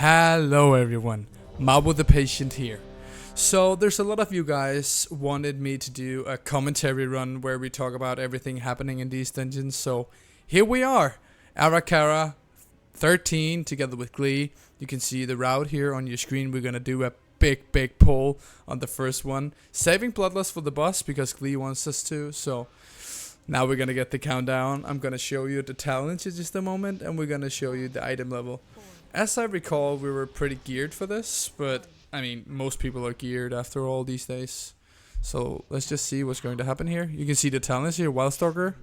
Hello everyone, Mabo the Patient here. So there's a lot of you guys wanted me to do a commentary run where we talk about everything happening in these dungeons. So here we are, Ara-Kara 13 together with Glee. You can see the route here on your screen. We're gonna do a big pull on the first one, saving Bloodlust for the boss because Glee wants us to. So now we're gonna get the countdown. I'm gonna show you the talents in just a moment, and we're gonna show you the item level. As I recall, we were pretty geared for this, but I mean, most people are geared after all these days. So let's just see what's going to happen here. You can see the talents here. Wildstalker,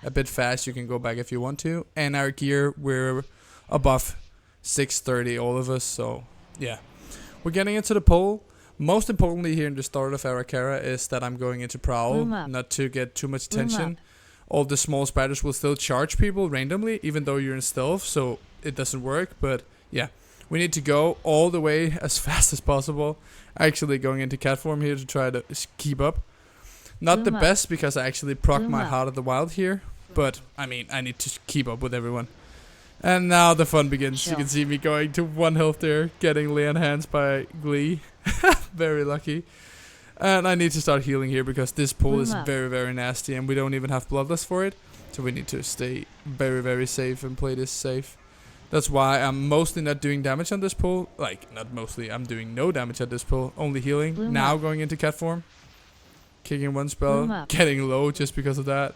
a bit fast. You can go back if you want to. And our gear, we're above 630, all of us. So yeah, we're getting into the poll. Most importantly here in the start of Ara-Kara is that I'm going into Prowl, not to get too much attention. All the small spiders will still charge people randomly, even though you're in stealth, so it doesn't work. But yeah, we need to go all the way as fast as possible. Actually going into cat form here to try to keep up. Not the best because I actually proc my Heart of the Wild here, but I mean, I need to keep up with everyone. And now the fun begins. You can see me going to 1 health there, getting lay on hands by Glee. Very lucky. And I need to start healing here because this pool is very nasty and we don't even have Bloodlust for it. So we need to stay very safe and play this safe. That's why I'm mostly not doing damage on this pool. Like, not mostly, I'm doing no damage at this pool. Only healing. Now going into cat form. Kicking one spell. Getting low just because of that.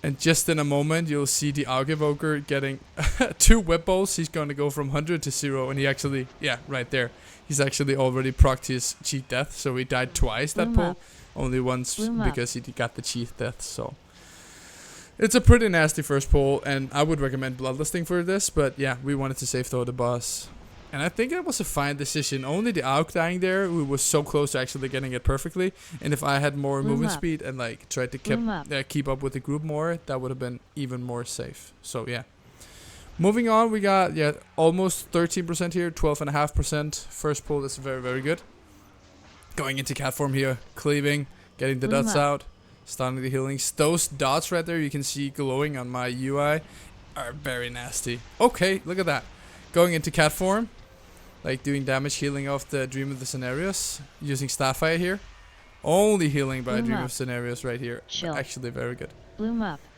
And just in a moment, you'll see the ARAK Evoker getting 2 whip balls. He's going to go from 100 to 0. And he actually, yeah, right there. He's actually already procced his cheat death. So he died twice that pull. Only once because he got the cheat death. So it's a pretty nasty first pull. And I would recommend Bloodlusting for this. But yeah, we wanted to save throw the boss. And I think that was a fine decision. Only the ARAK dying there, we were so close to actually getting it perfectly. And if I had more movement speed and like tried to keep up with the group more, that would have been even more safe. So yeah. Moving on, we got almost 13% here, 12.5%. First pull is very good. Going into cat form here, cleaving, getting the dots out, starting the healings. Those dots right there you can see glowing on my UI are very nasty. Okay, look at that. Going into cat form. Like doing damage, healing off the Dream of the Scenarios. Using Starfire here. Only healing by Dream of Scenarios right here. Actually very good.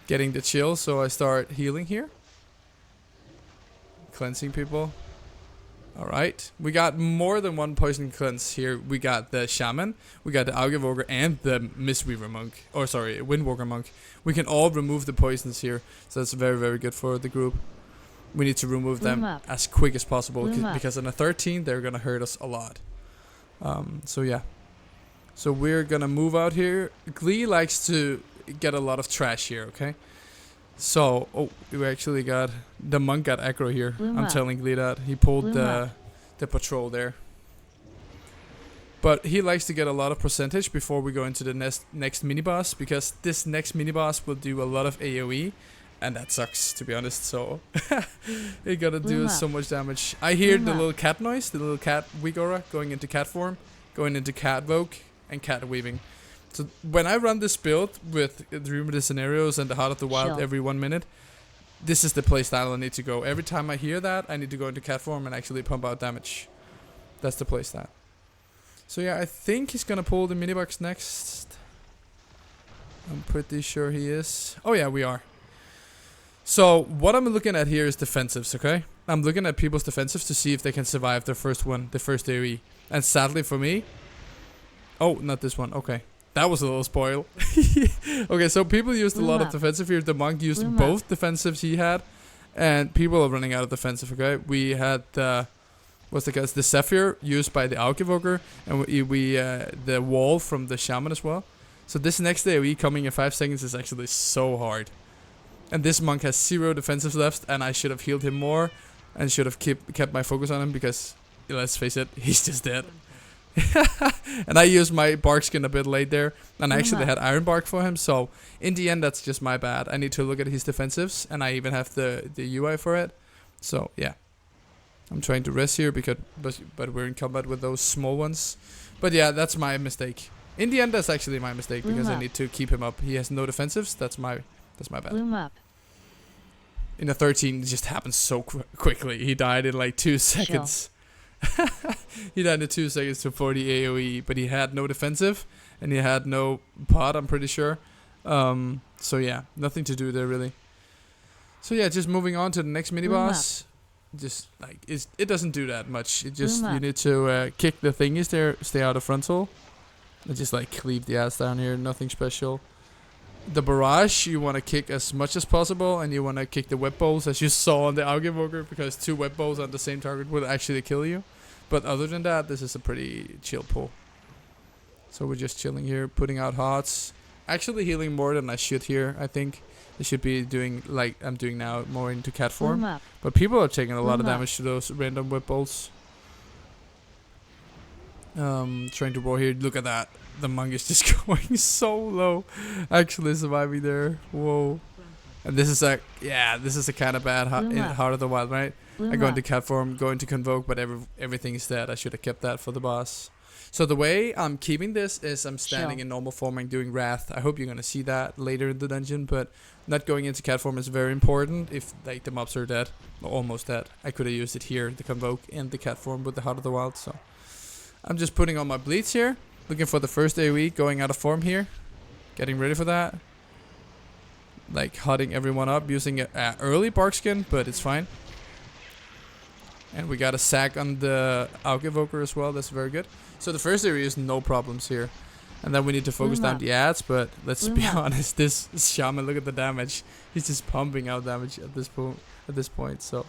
Getting the chill, so I start healing here. Cleansing people. Alright. We got more than one poison cleanse here. We got the Shaman. We got the ARAK Evoker and the Mistweaver Monk. Or sorry, Windwalker Monk. We can all remove the poisons here. So that's very good for the group. We need to remove them as quick as possible because on a 13 they're gonna hurt us a lot. So yeah. So we're gonna move out here. Glee likes to get a lot of trash here, okay? So we actually got the monk got aggro here. I'm telling Glee that. He pulled the patrol there. But he likes to get a lot of percentage before we go into the next mini boss because this next mini boss will do a lot of AoE. And that sucks, to be honest, so it gotta do so much damage. I hear the little cat noise, the little cat Wigora going into cat form, going into cat Vogue, and cat weaving. So when I run this build with Dream of the Scenarios and the Heart of the Wild every 1 minute, this is the playstyle I need to go. Every time I hear that, I need to go into cat form and actually pump out damage. That's the playstyle. So yeah, I think he's gonna pull the minibox next. I'm pretty sure he is. Oh yeah, we are. So what I'm looking at here is defensives, okay? I'm looking at people's defensives to see if they can survive their first one, the first AoE. And sadly for me... Oh, not this one. Okay. That was a little spoil. Okay, so people used a lot of defensive here. The monk used both defensives he had. And people are running out of defensive, okay? We had the... What's the guys? The Zephyr used by the ARAK Evoker. And we the wall from the Shaman as well. So this next AoE coming in 5 seconds is actually so hard. And this monk has 0 defensives left, and I should have healed him more, and should have kept my focus on him because, let's face it, he's just dead. And I used my bark skin a bit late there, and I actually had iron bark for him, so in the end that's just my bad. I need to look at his defensives, and I even have the UI for it. So yeah, I'm trying to rest here because but we're in combat with those small ones. But yeah, that's my mistake. In the end, that's actually my mistake because I need to keep him up. He has no defensives. That's my bad. In a 13, it just happened so quickly. He died in like 2 seconds. He died in 2 seconds to 40 AoE, but he had no defensive, and he had no pot, I'm pretty sure. So yeah, nothing to do there really. So yeah, just moving on to the next mini boss. Just like it doesn't do that much. It just you need to kick the thingies there, stay out of frontal, and just like cleave the ass down here. Nothing special. The barrage you want to kick as much as possible, and you want to kick the web balls as you saw on the Augevoker, because 2 web balls on the same target will actually kill you. But other than that, this is a pretty chill pull. So we're just chilling here, putting out hearts. Actually healing more than I should here, I think. I should be doing like I'm doing now, more into cat form. But people are taking a lot of damage to those random whip bolts. Trying to roar here. Look at that. The monk is just going so low. Actually surviving there. Whoa. And this is like, yeah, this is a kind of bad in Heart of the Wild, right? I go into cat form, go into convoke, but everything is dead. I should have kept that for the boss. So the way I'm keeping this is I'm standing in normal form and doing wrath. I hope you're gonna see that later in the dungeon, but not going into cat form is very important if like the mobs are dead, or almost dead. I could have used it here, the convoke and the cat form with the Heart of the Wild. So I'm just putting on my bleeds here, looking for the first AoE, going out of form here, getting ready for that. Like hotting everyone up, using an early bark skin, but it's fine. And we got a sack on the Augevoker as well. That's very good. So the first area is no problems here. And then we need to focus down the ads. But let's be honest, this shaman, look at the damage. He's just pumping out damage at this point. So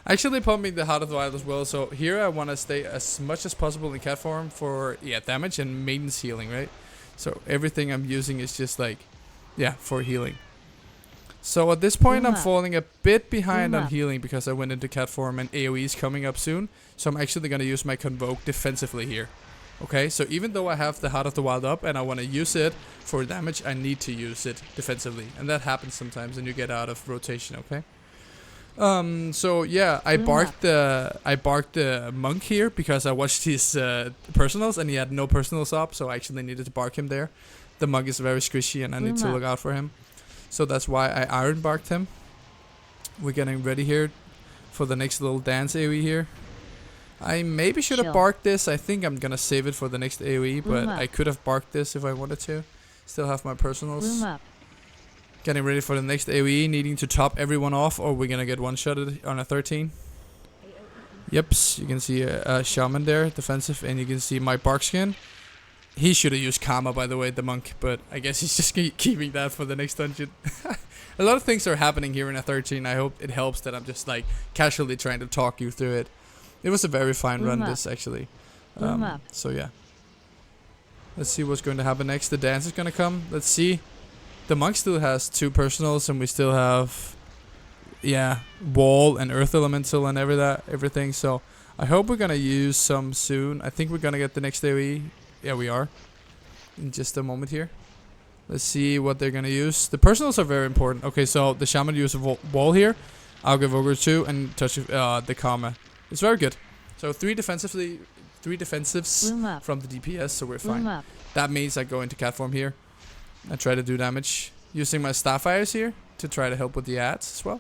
actually pumping the Heart of the Wild as well. So here I want to stay as much as possible in cat form for damage and maintenance healing, right? So everything I'm using is just like for healing. So at this point I'm falling a bit behind on healing because I went into cat form and AoE is coming up soon. So I'm actually going to use my convoke defensively here. Okay, so even though I have the Heart of the Wild up and I want to use it for damage, I need to use it defensively. And that happens sometimes when you get out of rotation, okay? So yeah, I barked the monk here because I watched his personals and he had no personals up, so I actually needed to bark him there. The monk is very squishy and I need to look out for him. So that's why I iron barked him. We're getting ready here for the next little dance AoE here. I maybe should have barked this. I think I'm gonna save it for the next AoE, but I could have barked this if I wanted to. Still have my personals. Getting ready for the next AoE, needing to top everyone off, or we're gonna get one-shotted on a 13. Yep, you can see a shaman there, defensive, and you can see my bark skin. He should have used Karma, by the way, the monk, but I guess he's just keeping that for the next dungeon. A lot of things are happening here in a 13. I hope it helps that I'm just like casually trying to talk you through it. It was a very fine run, this actually. So yeah. Let's see what's going to happen next. The dance is going to come. Let's see. The monk still has 2 personals, and we still have, wall and earth elemental and everything. So I hope we're going to use some soon. I think we're going to get the next AoE. Yeah, we are. In just a moment here. Let's see what they're going to use. The personals are very important. Okay, so the shaman used a wall here. I'll give over 2 and touch the karma. It's very good. So 3 defensives from the DPS, so we're fine. That means I go into cat form here. I try to do damage. Using my Starfires here to try to help with the ads as well.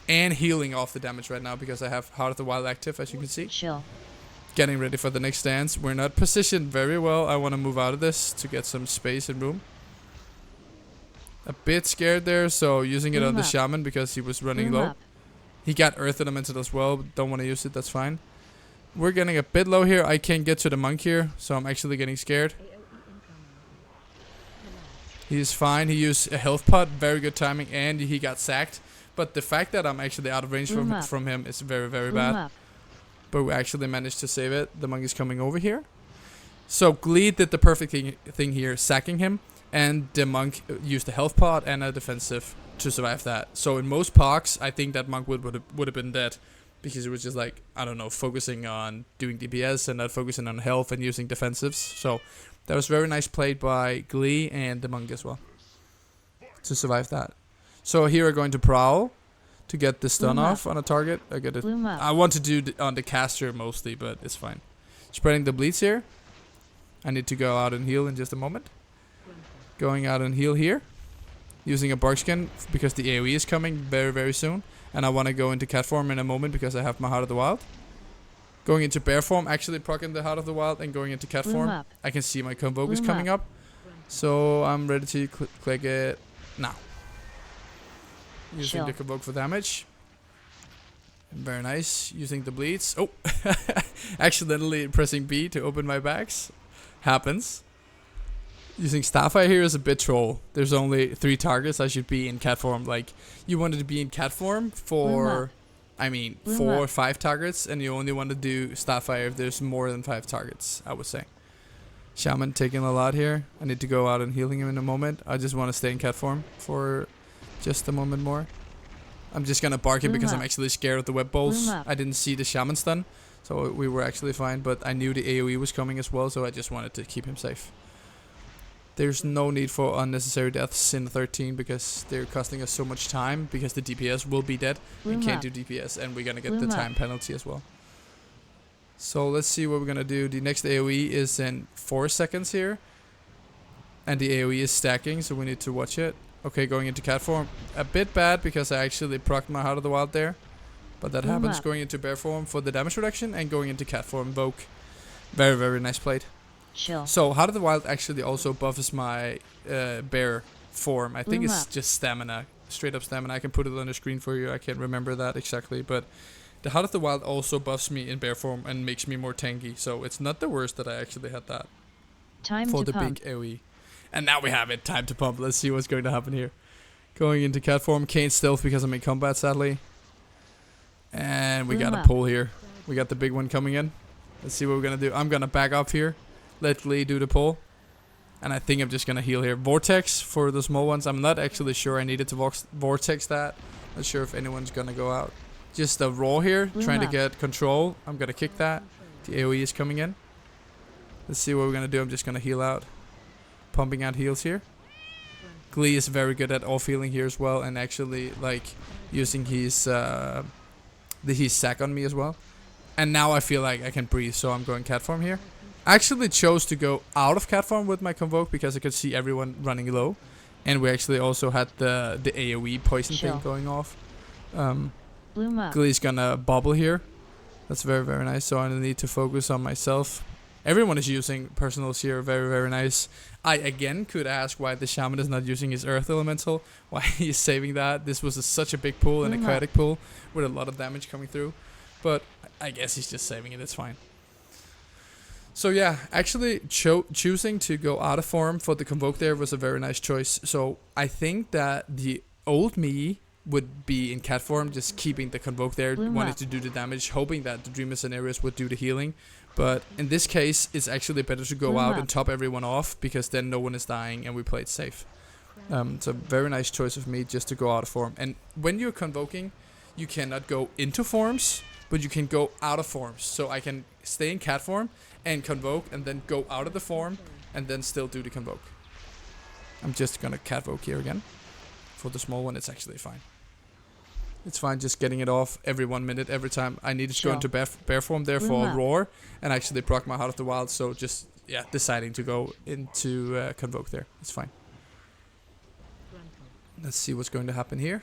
And healing off the damage right now because I have Heart of the Wild active, as you can see. Getting ready for the next dance. We're not positioned very well. I want to move out of this to get some space and room. A bit scared there, so using it on the shaman because he was running low. He got earth elemental as well, but don't want to use it, that's fine. We're getting a bit low here. I can't get to the monk here, so I'm actually getting scared. He's fine. He used a health pot, very good timing, and he got sacked. But the fact that I'm actually out of range from him is very, very bad. But we actually managed to save it. The monk is coming over here. So Glee did the perfect thing here, sacking him. And the monk used a health pot and a defensive to survive that. So in most parks, I think that monk would have been dead. Because it was just like, I don't know, focusing on doing DPS and not focusing on health and using defensives. So that was very nice played by Glee and the monk as well. To survive that. So here we're going to Prowl. To get the stun off on a target. I get it. I want to do on the caster mostly, but it's fine. Spreading the bleeds here. I need to go out and heal in just a moment. Going out and heal here. Using a bark skin because the AoE is coming very, very soon. And I want to go into cat form in a moment because I have my Heart of the Wild. Going into bear form, actually proccing the Heart of the Wild and going into cat form. I can see my Convoke is coming up. So I'm ready to click it now. Using the Convoke for damage. Very nice. Using the bleeds. Oh, accidentally pressing B to open my bags. Happens. Using Starfire here is a bit troll. There's only 3 targets. I should be in cat form. Like, you wanted to be in cat form for, 4 or 5 targets, and you only want to do Starfire if there's more than 5 targets, I would say. Shaman taking a lot here. I need to go out and healing him in a moment. I just want to stay in cat form for just a moment more. I'm just gonna bark it because I'm actually scared of the web balls. I didn't see the Shaman stun, so we were actually fine, but I knew the AoE was coming as well, so I just wanted to keep him safe. There's no need for unnecessary deaths in 13 because they're costing us so much time because the DPS will be dead. We can't do DPS and we're gonna get the time penalty as well. So let's see what we're gonna do. The next AoE is in 4 seconds here. And the AoE is stacking, so we need to watch it. Okay, going into cat form. A bit bad because I actually procced my Heart of the Wild there. But that happens. Going into bear form for the damage reduction and going into cat form. Invoke. Very, very nice played. Chill. So Heart of the Wild actually also buffs my bear form. I think it's just stamina. Straight up stamina. I can put it on the screen for you. I can't remember that exactly. But the Heart of the Wild also buffs me in bear form and makes me more tanky. So it's not the worst that I actually had that. Time for to the pump. big AoE. And now we have it. Time to pump. Let's see what's going to happen here. Going into cat form. Can't stealth because I'm in combat, sadly. And we got a pull here. We got the big one coming in. Let's see what we're going to do. I'm going to back up here. Let Lee do the pull. And I think I'm just going to heal here. Vortex for the small ones. I'm not actually sure I needed to Vortex that. Not sure if anyone's going to go out. Just a raw here. Trying to get control. I'm going to kick that. The AoE is coming in. Let's see what we're going to do. I'm just going to heal out. Pumping out heals here. Glee is very good at off healing here as well, and actually like using his sack on me as well. And now I feel like I can breathe, so I'm going cat form here. I actually chose to go out of cat form with my Convoke because I could see everyone running low, and we actually also had the AoE poison thing going off. Glee's gonna bubble here. That's very, very nice. So I need to focus on myself. Everyone is using personals here. Very, very nice. I again could ask why the Shaman is not using his Earth Elemental. Why he's saving that. This was such a big pull and a chaotic pull with a lot of damage coming through. But I guess he's just saving it. It's fine. So yeah, actually choosing to go out of form for the Convoke there was a very nice choice. So I think that the old me would be in cat form, just keeping the Convoke there, wanting to do the damage, hoping that the Dreamers and Areas would do the healing. But in this case, it's actually better to go out and top everyone off, because then no one is dying and we play it safe. It's a very nice choice of me just to go out of form. And when you're Convoking, you cannot go into forms, but you can go out of forms. So I can stay in cat form and Convoke and then go out of the form and then still do the Convoke. I'm just gonna Catvoke here again. For the small one, it's actually fine. It's fine just getting it off every 1 minute, every time. I needed to go into bear form there for a roar and actually proc my Heart of the Wild. So just, yeah, deciding to go into Convoke there. It's fine. Let's see what's going to happen here.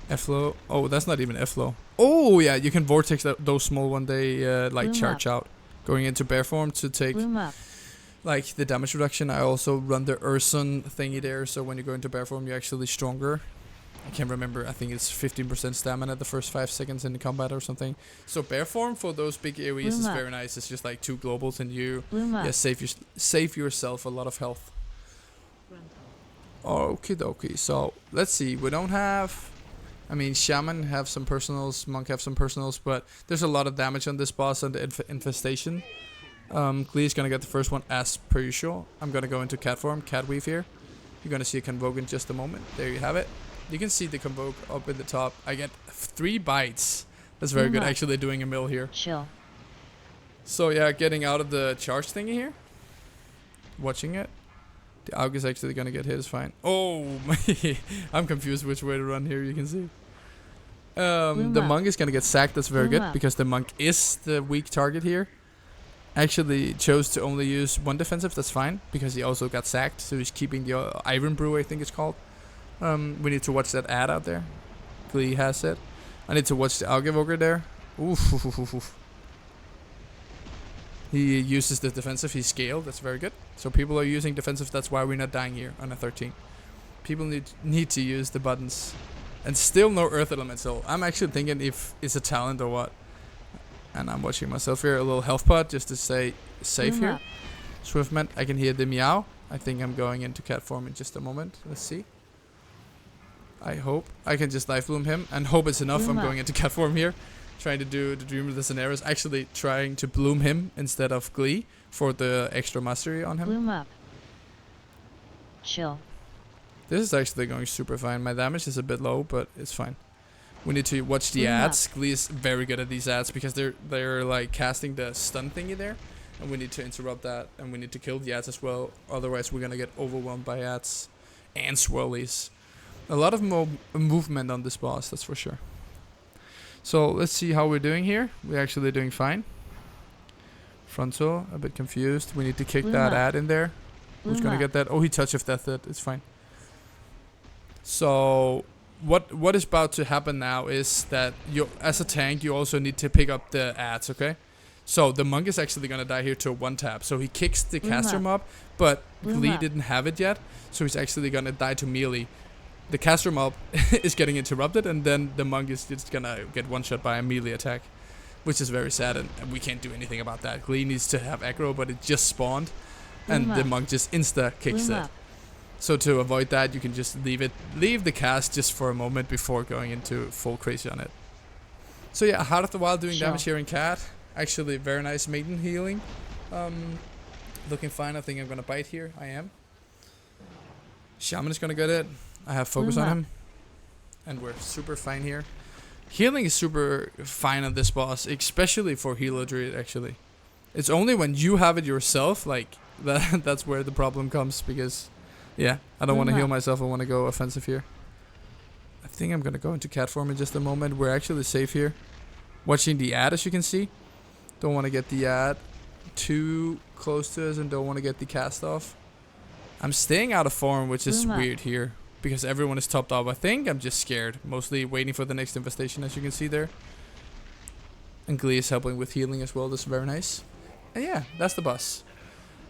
F-flow. Oh, that's not even F-flow. Oh, yeah, you can Vortex those small one. They like charge out. Going into bear form to take like the damage reduction. I also run the Urson thingy there. So when you go into bear form, you're actually stronger. I can't remember. I think it's 15% stamina the first 5 seconds in the combat or something. So bear form for those big AoEs is very nice. It's just like 2 globals and you save yourself a lot of health. Okie dokie. So let's see. We don't have... I mean, Shaman have some personals, Monk have some personals, but there's a lot of damage on this boss and the infestation. Glee is gonna get the first one as per usual. I'm gonna go into cat form, cat weave here. You're gonna see a Convoke in just a moment. There you have it. You can see the Convoke up in the top. I get 3 bites. That's very good. Actually doing a mill here. Chill. So yeah, getting out of the charge thingy here. Watching it. The Aug is actually gonna get hit. Is fine. Oh, I'm confused which way to run here. You can see. The Monk is gonna get sacked. That's very good because the Monk is the weak target here. Actually chose to only use 1 defensive. That's fine because he also got sacked. So he's keeping the Iron Brew, I think it's called. We need to watch that ad out there. Glee has it. I need to watch the Algivoger there. Oof, oof, oof, oof, oof. He uses the defensive. He's scaled. That's very good. So people are using defensive. That's why we're not dying here on a 13. People need to use the buttons. And still no Earth Elemental. I'm actually thinking if it's a talent or what. And I'm watching myself here. A little health pot just to stay safe here. Swiftment. I can hear the meow. I think I'm going into cat form in just a moment. Let's see. I hope. I can just life bloom him. And hope it's enough. I'm going into cat form here. Trying to do the Dream of the Scenarios. Actually trying to bloom him instead of Glee for the extra mastery on him. Bloom up. Chill. This is actually going super fine. My damage is a bit low, but it's fine. We need to watch the ads. Glee is very good at these ads because they're like casting the stun thingy there. And we need to interrupt that. And we need to kill the ads as well. Otherwise we're gonna get overwhelmed by ads and swirlies. A lot of movement on this boss, that's for sure. So let's see how we're doing here. We're actually doing fine. Frontal, a bit confused. We need to kick that ad in there. Who's gonna get that? Oh, he touch of death it. It's fine. So what is about to happen now is that you, as a tank, you also need to pick up the ads, okay? So the monk is actually gonna die here to a 1-tap. So he kicks the caster mob, but Glee didn't have it yet. So he's actually gonna die to melee. The caster mob is getting interrupted, and then the monk is just gonna get one-shot by a melee attack, which is very sad, and we can't do anything about that. Glee needs to have aggro, but it just spawned, and the monk just insta-kicks it. So to avoid that, you can just leave the cast just for a moment before going into full crazy on it. So yeah, Heart of the Wild doing damage here in cat. Actually, very nice maiden healing. Looking fine. I think I'm gonna bite here. I am. Shaman is gonna get it. I have focus on him. And we're super fine here. Healing is super fine on this boss, especially for Healer Druid actually. It's only when you have it yourself, like, that's where the problem comes, because, yeah, I don't want to heal myself, I want to go offensive here. I think I'm gonna go into cat form in just a moment. We're actually safe here. Watching the ad, as you can see. Don't want to get the ad too close to us and don't want to get the cast off. I'm staying out of form, which is weird here. Because everyone is topped up. I think I'm just scared. Mostly waiting for the next infestation, as you can see there. And Glee is helping with healing as well. That's very nice. And yeah, that's the boss.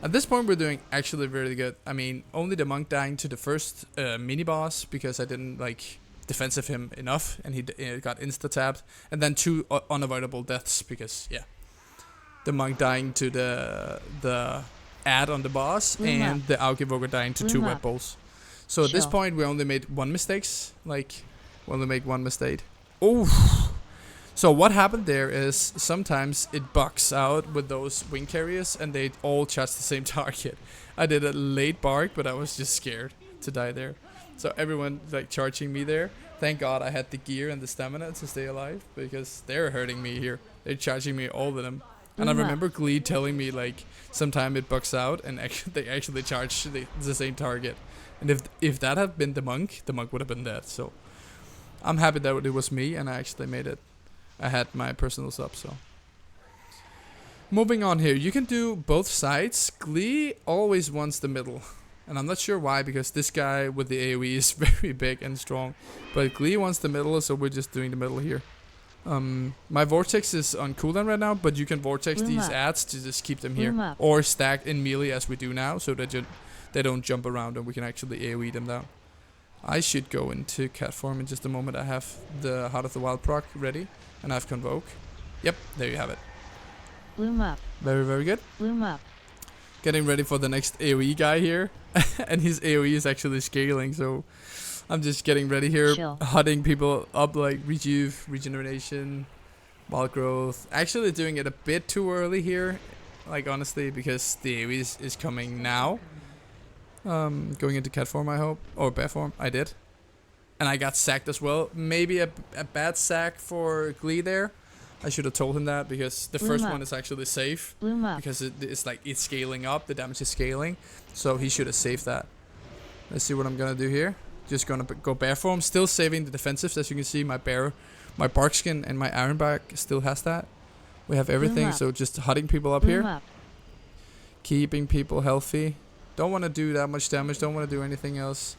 At this point, we're doing actually really good. I mean, only the monk dying to the first mini-boss. Because I didn't, like, defensive him enough. And he got insta-tapped. And then 2 unavoidable deaths. Because, yeah. The monk dying to the ad on the boss. And the Algivoger dying to 2 wet balls. So at this point, we only made 1 mistake. Like, we only make 1 mistake. Oh. So what happened there is sometimes it bugs out with those wing carriers and they all charge the same target. I did a late bark, but I was just scared to die there. So everyone like charging me there. Thank God I had the gear and the stamina to stay alive because they're hurting me here. They're charging me, all of them. And I remember Glee telling me like sometime it bugs out and they actually charge the same target. And if that had been the monk would have been dead. So I'm happy that it was me and I actually made it. I had my personal sub, so. Moving on here, you can do both sides. Glee always wants the middle. And I'm not sure why, because this guy with the AoE is very big and strong. But Glee wants the middle, so we're just doing the middle here. My Vortex is on cooldown right now, but you can Vortex these ads to just keep them here. Or stack in melee as we do now, so that they don't jump around and we can actually AoE them down. I should go into cat form in just a moment. I have the Heart of the Wild proc ready, and I have Convoke. Yep, there you have it. Bloom up. Very, very good. Bloom up. Getting ready for the next AoE guy here. And his AoE is actually scaling, so I'm just getting ready here. Hutting people up like regeneration, wild growth. Actually doing it a bit too early here. Like honestly, because the AoE is coming now. Going into cat form, I hope. Or bear form, I did. And I got sacked as well. Maybe a bad sack for Glee there. I should have told him that because the first one is actually safe. Because it's like it's scaling up, the damage is scaling. So he should have saved that. Let's see what I'm gonna do here. Just gonna go bear form, still saving the defensives. As you can see, my bark skin and my iron bark still has that. We have everything, so just hutting people up here. Keeping people healthy. Don't want to do that much damage, don't want to do anything else.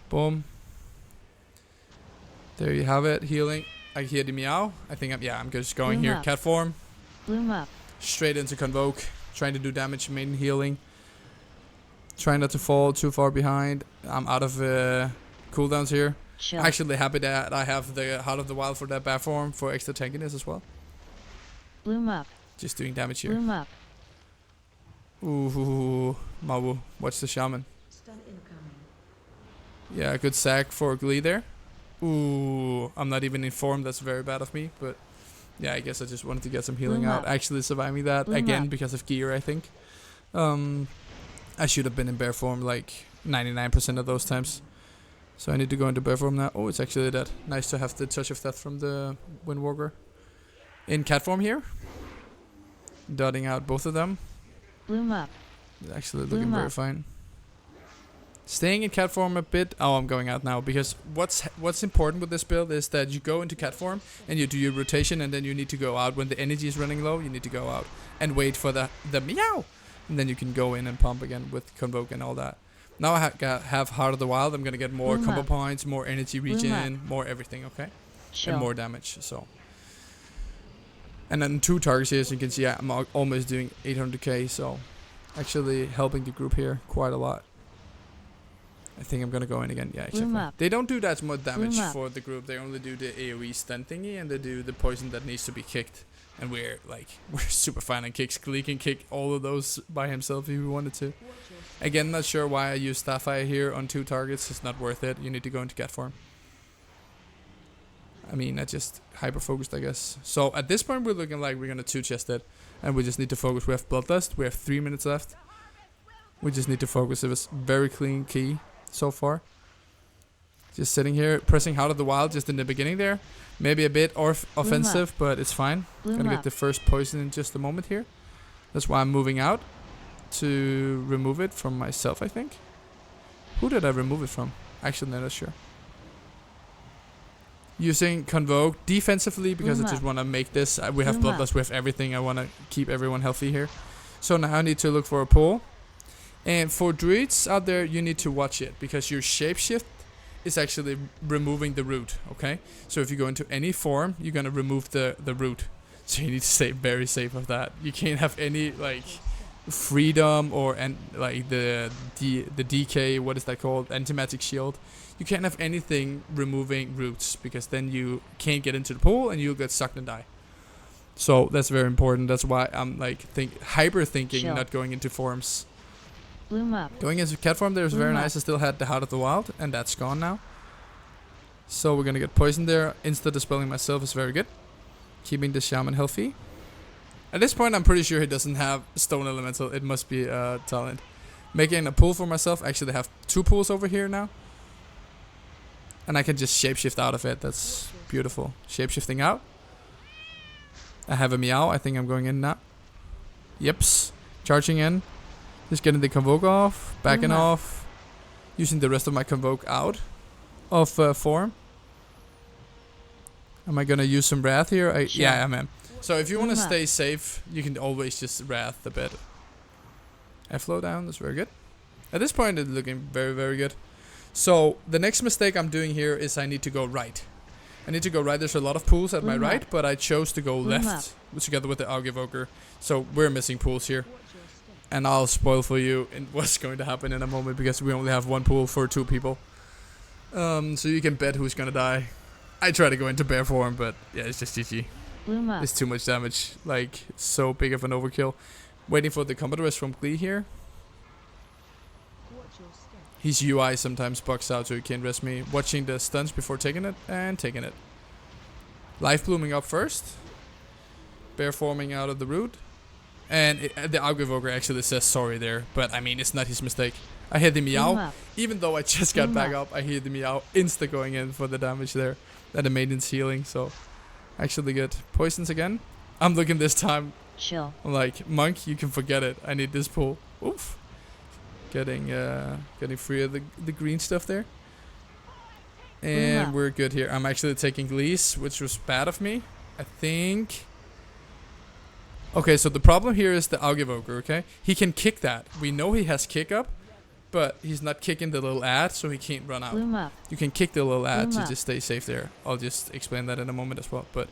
Boom. There you have it, healing. I hear the meow. I think I'm just going Bloom here. up. Cat form. Bloom up. Straight into Convoke. Trying to do damage, main healing. Trying not to fall too far behind. I'm out of cooldowns here. Chill. Actually happy that I have the Heart of the Wild for that bat form for extra tankiness as well. Bloom up. Just doing damage here. Bloom up. Ooh, Mawu. Watch the shaman. Stun incoming. Yeah, good sack for Glee there. Ooh, I'm not even informed. That's very bad of me. But yeah, I guess I just wanted to get some healing Bloom out. up. Actually surviving that Bloom again up. because of gear, I think. I should have been in bear form like 99% of those times. So I need to go into bear form now. Oh, it's actually dead. Nice to have the touch of death from the Windwalker. In cat form here. Dotting out both of them. Bloom up. Actually Bloom looking very up. fine. Staying in cat form a bit. Oh, I'm going out now because what's important with this build is that you go into cat form and you do your rotation, and then you need to go out when the energy is running low. You need to go out and wait for the meow, and then you can go in and pump again with Convoke and all that. Now I have Heart of the Wild. I'm gonna get more Bloom combo up. points, more energy Bloom regen, more everything. Okay, Chill. and more damage. So. And then 2 targets here, as you can see, I'm almost doing 800k, so actually helping the group here quite a lot. I think I'm gonna go in again. Yeah, Bloom exactly. up. They don't do that much damage Bloom up. for the group. They only do the AoE stun thingy, and they do the poison that needs to be kicked. And we're super fine on kicks. Glee can kick all of those by himself if he wanted to. Again, not sure why I use Starfire here on 2 targets. It's not worth it. You need to go into cat form. I mean, I just hyper-focused, I guess. So, at this point, we're looking like we're going to 2-chest it. And we just need to focus. We have Bloodlust. We have 3 minutes left. We just need to focus. It was very clean key so far. Just sitting here, pressing Heart of the Wild just in the beginning there. Maybe a bit offensive, but it's fine. Bloom Gonna up. get the first poison in just a moment here. That's why I'm moving out. To remove it from myself, I think. Who did I remove it from? Actually, not sure. Using Convoke defensively because Bloom I just up. want to make this. We have Bloom up. Bloodlust, we have everything. I want to keep everyone healthy here. So now I need to look for a pull. And for druids out there, you need to watch it because your shapeshift is actually removing the root, okay? So if you go into any form, you're going to remove the root. So you need to stay very safe of that. You can't have any like freedom or like the DK, what is that called? Anti-magic shield. You can't have anything removing roots because then you can't get into the pool and you'll get sucked and die. So that's very important. That's why I'm like hyper thinking, Chill. not going into forms. Bloom up. Going into cat form there was Bloom very up. nice. I still had the Heart of the Wild, and that's gone now. So we're gonna get poisoned there. Insta dispelling myself is very good. Keeping the shaman healthy. At this point, I'm pretty sure he doesn't have stone elemental. It must be a talent. Making a pool for myself. Actually, I have 2 pools over here now. And I can just shapeshift out of it. That's beautiful. Shapeshifting out. I have a meow. I think I'm going in now. Yeps. Charging in. Just getting the Convoke off. Backing Bloom up. off. Using the rest of my Convoke out of form. Am I going to use some Wrath here? Sure. Yeah, I am. So if you want to Bloom up. stay safe, you can always just Wrath a bit. Flow down. That's very good. At this point, it's looking very, very good. So the next mistake I'm doing here is I need to go right. I need to go right. There's a lot of pools at my Bloom right, up. but I chose to go Bloom left together with the Augevoker. So we're missing pools here. And I'll spoil for you in what's going to happen in a moment because we only have 1 pool for 2 people. So you can bet who's going to die. I try to go into bear form, but yeah, it's just GG. Bloom up. It's too much damage. Like, so big of an overkill. Waiting for the combat rest from Glee here. His UI sometimes bugs out, so he can't rest me. Watching the stuns before taking it, and taking it. Life blooming up first. Bear forming out of the root. And the Augevoker actually says sorry there, but I mean, it's not his mistake. I hear the Bloom meow. up. Even though I just got Bloom back up. up, I hear the meow insta going in for the damage there. And the maintenance healing, so actually good. Poisons again. I'm looking this time. Chill. I'm like, Monk, you can forget it. I need this pool. Oof. Getting free of the green stuff there. And up. we're good here. I'm actually taking Glees, which was bad of me. I think. Okay, so the problem here is the Augevoker, okay? He can kick that. We know he has kick up, but he's not kicking the little ad, so he can't run out. Bloom up. You can kick the little ad Bloom to up. just stay safe there. I'll just explain that in a moment as well. But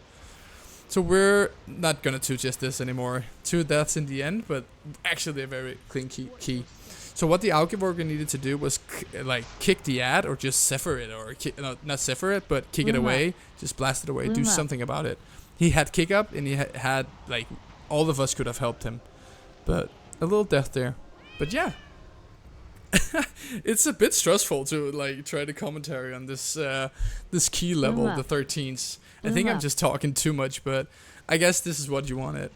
so we're not gonna 2-chest this anymore. 2 deaths in the end, but actually a very clean key. So what the Algevorger needed to do was like kick the ad or just zephyr it, or not zephyr it, but kick it Bloom away, up. just blast it away, Bloom do up. something about it. He had kick up, and he had like all of us could have helped him, but a little death there. But yeah. It's a bit stressful to like try to commentary on this this key level, the 13s. I think I'm just talking too much, but I guess this is what you wanted.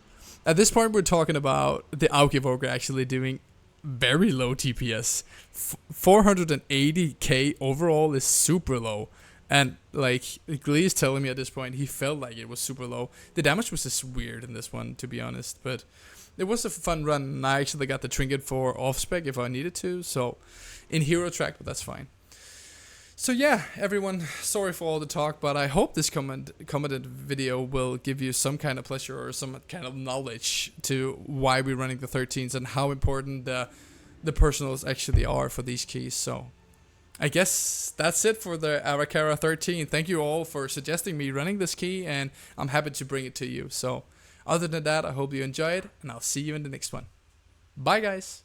At this point, we're talking about the Algevorger actually doing very low TPS. 480k overall is super low. And like Glee is telling me at this point, he felt like it was super low. The damage was just weird in this one, to be honest, but it was a fun run, and I actually got the trinket for off-spec if I needed to, so in hero track, but that's fine. So yeah, everyone, sorry for all the talk, but I hope this commented video will give you some kind of pleasure or some kind of knowledge to why we're running the 13s and how important the personals actually are for these keys. So I guess that's it for the Ara-Kara 13. Thank you all for suggesting me running this key, and I'm happy to bring it to you. So other than that, I hope you enjoyed, and I'll see you in the next one. Bye, guys.